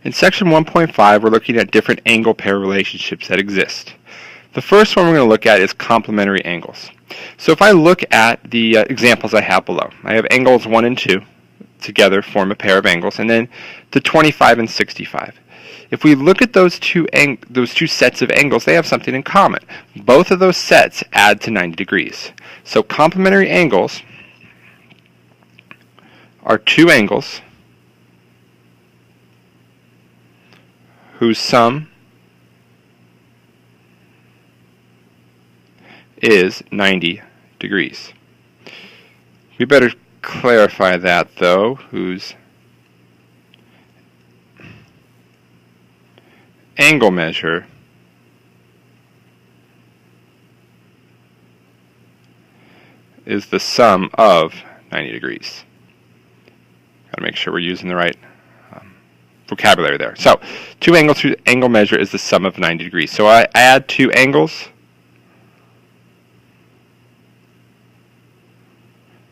In section 1.5, we're looking at different angle pair relationships that exist. The first one we're going to look at is complementary angles. So if I look at the examples I have below, I have angles 1 and 2 together form a pair of angles, and then the 25 and 65. If we look at those two sets of angles, they have something in common. Both of those sets add to 90 degrees. So complementary angles are two angles whose sum is 90 degrees. We better clarify that though, whose angle measure is the sum of 90 degrees. Got to make sure we're using the right vocabulary there. So, two angles whose angle measure is the sum of 90 degrees. So I add two angles.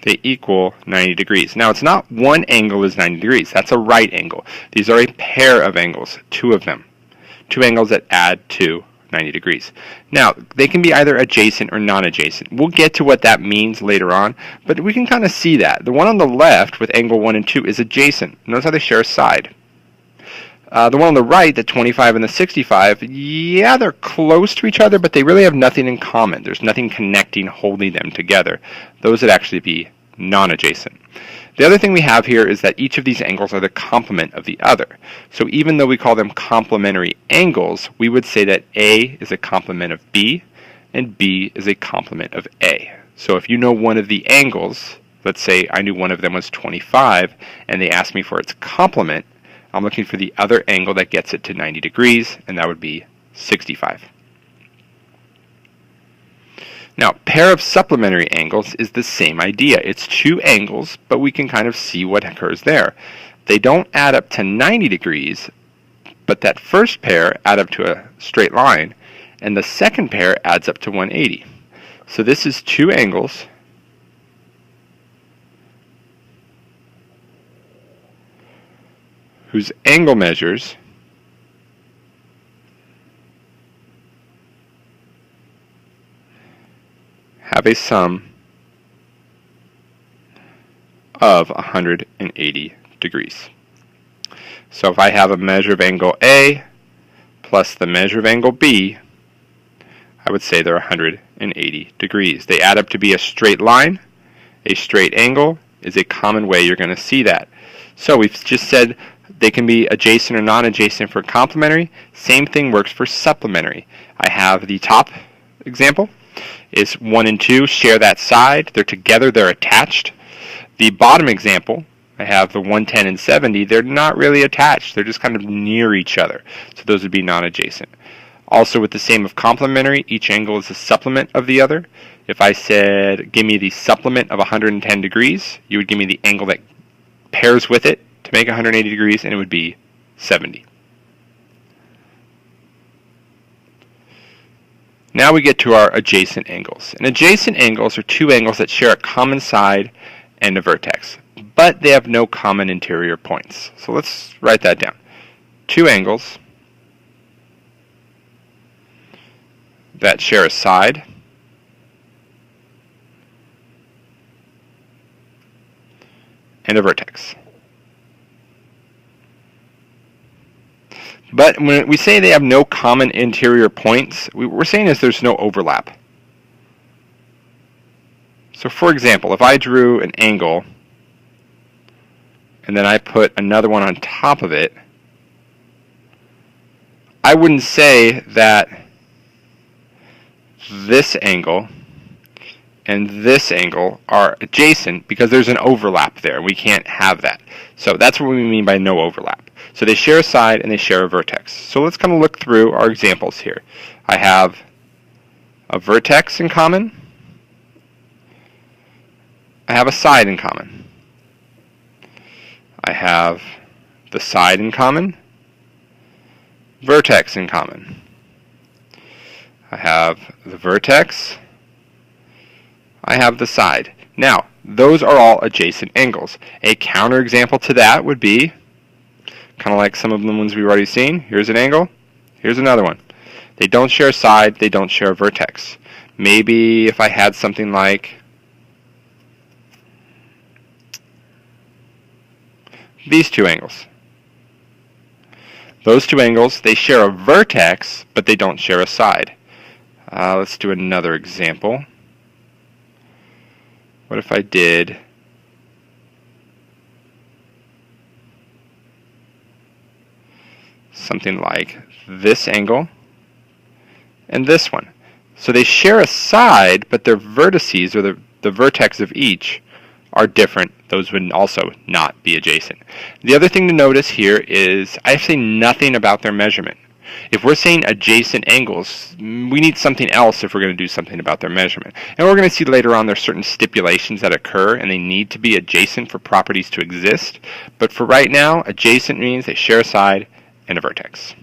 They equal 90 degrees. Now, it's not one angle is 90 degrees. That's a right angle. These are a pair of angles, two of them. Two angles that add to 90 degrees. Now, they can be either adjacent or non-adjacent. We'll get to what that means later on, but we can kind of see that. The one on the left with angle 1 and 2 is adjacent. Notice how they share a side. The one on the right, the 25 and the 65, yeah, they're close to each other, but they really have nothing in common. There's nothing connecting, holding them together. Those would actually be non-adjacent. The other thing we have here is that each of these angles are the complement of the other. So even though we call them complementary angles, we would say that A is a complement of B, and B is a complement of A. So if you know one of the angles, let's say I knew one of them was 25, and they asked me for its complement, I'm looking for the other angle that gets it to 90 degrees, and that would be 65. Now, pair of supplementary angles is the same idea. It's two angles, but we can kind of see what occurs there. They don't add up to 90 degrees, but that first pair add up to a straight line, and the second pair adds up to 180. So this is two angles whose angle measures have a sum of 180 degrees. So if I have a measure of angle A plus the measure of angle B, I would say they're 180 degrees. They add up to be a straight line. A straight angle is a common way you're going to see that. So we've just said they can be adjacent or non-adjacent for complementary. Same thing works for supplementary. I have the top example is 1 and 2 share that side. They're together, they're attached. The bottom example, I have the 110 and 70, they're not really attached. They're just kind of near each other. So those would be non-adjacent. Also with the same of complementary, each angle is a supplement of the other. If I said, give me the supplement of 110 degrees, you would give me the angle that pairs with it to make 180 degrees, and it would be 70. Now we get to our adjacent angles. And adjacent angles are two angles that share a common side and a vertex, but they have no common interior points. So let's write that down. Two angles that share a side and a vertex. But when we say they have no common interior points, what we're saying is there's no overlap. So for example, if I drew an angle and then I put another one on top of it, I wouldn't say that this angle and this angle are adjacent because there's an overlap there. We can't have that. So that's what we mean by no overlap. So they share a side and they share a vertex. So let's kind of look through our examples here. I have a vertex in common. I have a side in common. I have the side in common, vertex in common. I have the vertex, I have the side. Now, those are all adjacent angles. A counterexample to that would be kind of like some of the ones we've already seen. Here's an angle. Here's another one. They don't share a side. They don't share a vertex. Maybe if I had something like these two angles. Those two angles, they share a vertex, but they don't share a side. Let's do another example. What if I did something like this angle and this one? So they share a side, but their vertices, or the vertex of each, are different. Those would also not be adjacent. The other thing to notice here is I say nothing about their measurement. If we're saying adjacent angles, we need something else if we're going to do something about their measurement. And we're going to see later on there's certain stipulations that occur, and they need to be adjacent for properties to exist. But for right now, adjacent means they share a side and a vertex.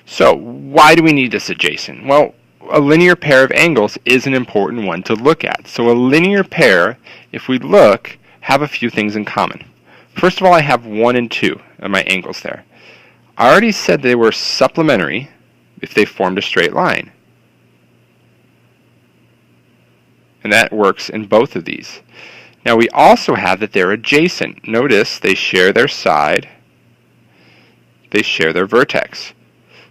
So why do we need this adjacent? Well, a linear pair of angles is an important one to look at. So a linear pair, if we look, have a few things in common. First of all, I have 1 and 2 of my angles there. I already said they were supplementary if they formed a straight line. And that works in both of these. Now we also have that they're adjacent. Notice they share their side, they share their vertex.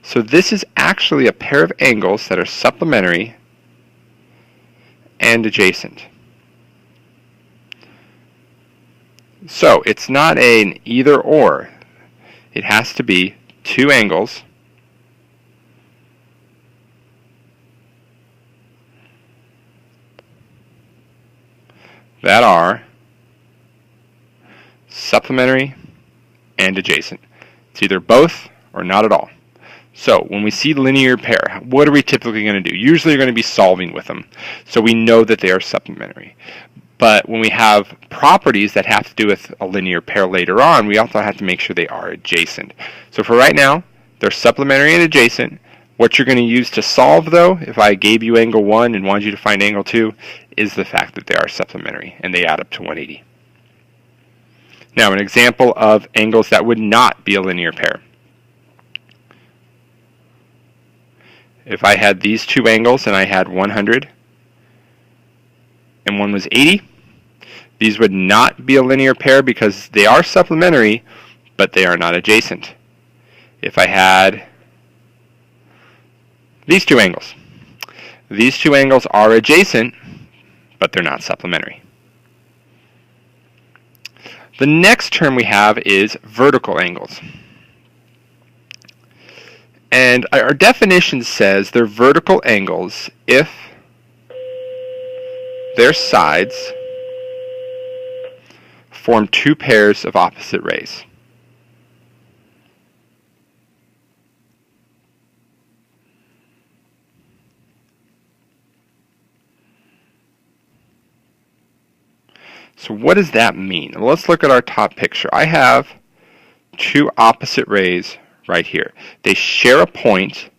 So this is actually a pair of angles that are supplementary and adjacent. So it's not an either or. It has to be two angles that are supplementary and adjacent. It's either both or not at all. So when we see linear pair, what are we typically going to do? Usually you're going to be solving with them. So we know that they are supplementary. But when we have properties that have to do with a linear pair later on, we also have to make sure they are adjacent. So for right now, they're supplementary and adjacent. What you're going to use to solve, though, if I gave you angle 1 and wanted you to find angle 2, is the fact that they are supplementary and they add up to 180. Now, an example of angles that would not be a linear pair. If I had these two angles and I had 100 and one was 80, these would not be a linear pair because they are supplementary, but they are not adjacent. If I had these two angles are adjacent, but they're not supplementary. The next term we have is vertical angles. And our definition says they're vertical angles if their sides form two pairs of opposite rays. So what does that mean? Well, let's look at our top picture. I have two opposite rays right here. They share a point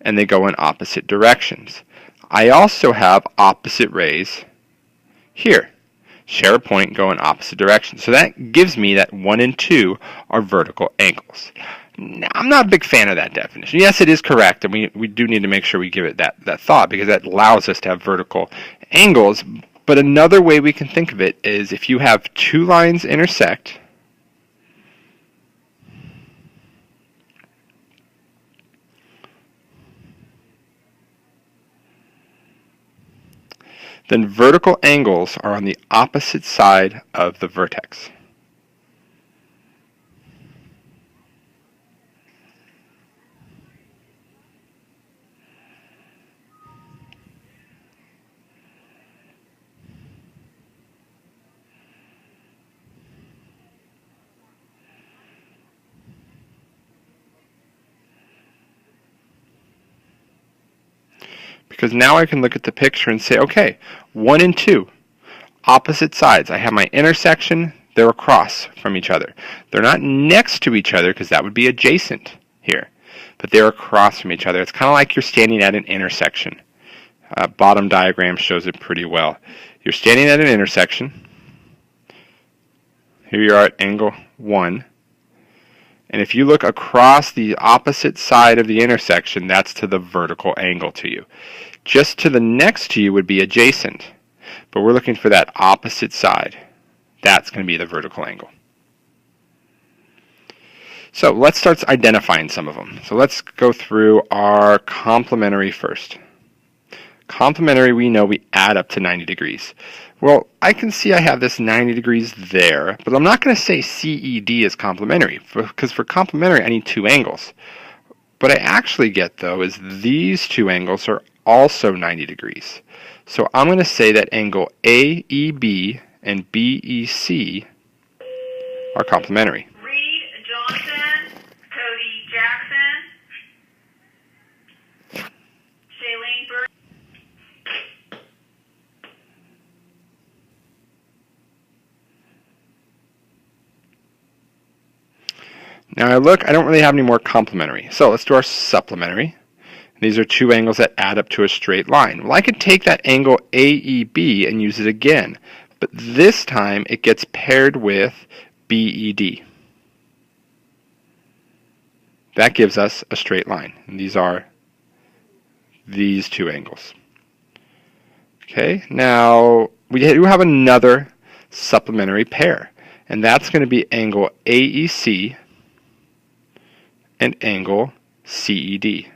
and they go in opposite directions. I also have opposite rays here. Share a point, go in opposite directions. So that gives me that 1 and 2 are vertical angles. Now, I'm not a big fan of that definition. Yes, it is correct, and we do need to make sure we give it that thought because that allows us to have vertical angles. But another way we can think of it is if you have two lines intersect, then vertical angles are on the opposite side of the vertex. Because now I can look at the picture and say, okay, 1 and 2, opposite sides. I have my intersection, they're across from each other. They're not next to each other because that would be adjacent here, but they're across from each other. It's kind of like you're standing at an intersection. Bottom diagram shows it pretty well. You're standing at an intersection. Here you are at angle 1. And if you look across the opposite side of the intersection, that's to the vertical angle to you. Just to the next to you would be adjacent. But we're looking for that opposite side. That's going to be the vertical angle. So let's start identifying some of them. So let's go through our complementary first. Complementary, we know we add up to 90 degrees. Well, I can see I have this 90 degrees there, but I'm not going to say CED is complementary, because for complementary I need two angles. What I actually get, though, is these two angles are also 90 degrees. So I'm going to say that angle AEB and BEC are complementary. Reed Johnson, Cody Jackson, Shailene Burke. Now I look, I don't really have any more complementary. So let's do our supplementary. These are two angles that add up to a straight line. Well, I could take that angle AEB and use it again, but this time it gets paired with BED. That gives us a straight line, and these are these two angles. Okay, now we do have another supplementary pair, and that's going to be angle AEC and angle CED.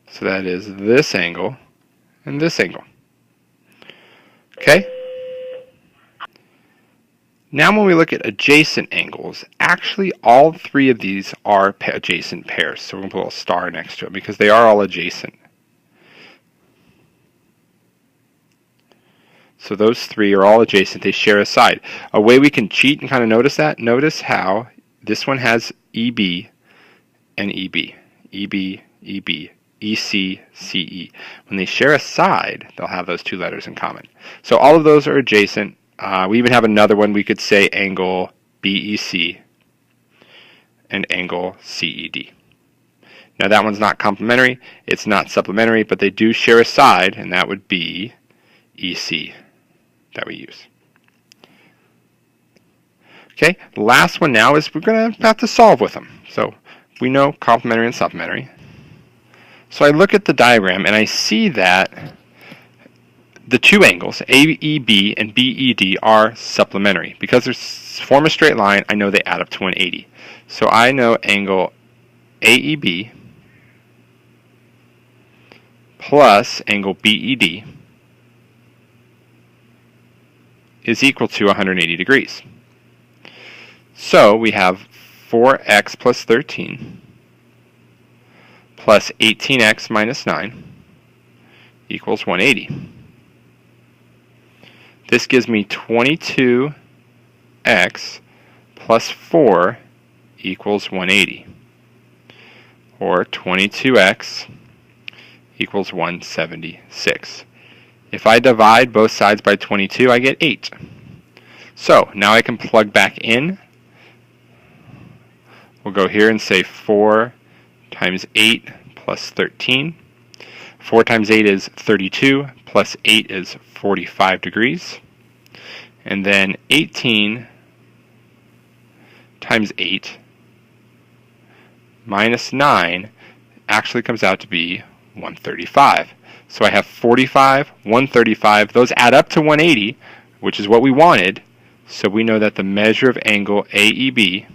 So that is this angle and this angle. Okay? Now when we look at adjacent angles, actually all three of these are adjacent pairs. So we're going to put a little star next to it because they are all adjacent. So those three are all adjacent. They share a side. A way we can cheat and kind of notice that, notice how this one has EB and EB. EB, EB. EC, CE. When they share a side, they'll have those two letters in common. So all of those are adjacent. We even have another one. We could say angle BEC and angle CED. Now that one's not complementary, it's not supplementary, but they do share a side, and that would be EC that we use. Okay, the last one now is we're going to have to solve with them. So we know complementary and supplementary. So I look at the diagram and I see that the two angles, AEB and BED, are supplementary. Because they form a straight line, I know they add up to 180. So I know angle AEB plus angle BED is equal to 180 degrees. So we have 4x plus 13 plus 18x minus 9 equals 180. This gives me 22x plus 4 equals 180. Or 22x equals 176. If I divide both sides by 22, I get 8. So now I can plug back in. We'll go here and say 4 times 8 plus 13. 4 times 8 is 32, plus 8 is 45 degrees. And then 18 times 8 minus 9 actually comes out to be 135. So I have 45, 135. Those add up to 180, which is what we wanted. So we know that the measure of angle AEB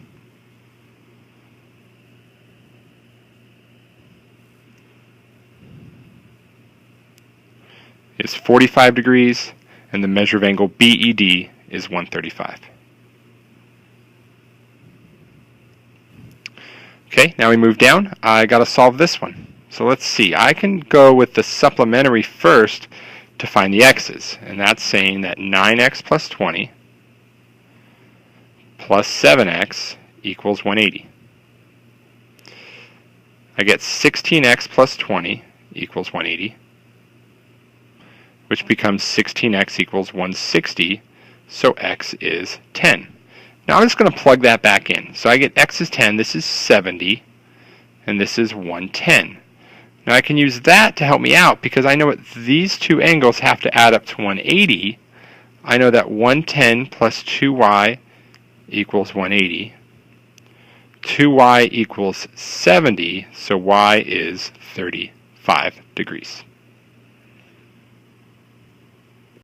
is 45 degrees, and the measure of angle BED is 135. Okay, now we move down. I got to solve this one. So let's see. I can go with the supplementary first to find the x's, and that's saying that 9x plus 20 plus 7x equals 180. I get 16x plus 20 equals 180, which becomes 16x equals 160, so x is 10. Now I'm just going to plug that back in. So I get x is 10, this is 70, and this is 110. Now I can use that to help me out because I know what these two angles have to add up to 180. I know that 110 plus 2y equals 180. 2y equals 70, so y is 35 degrees.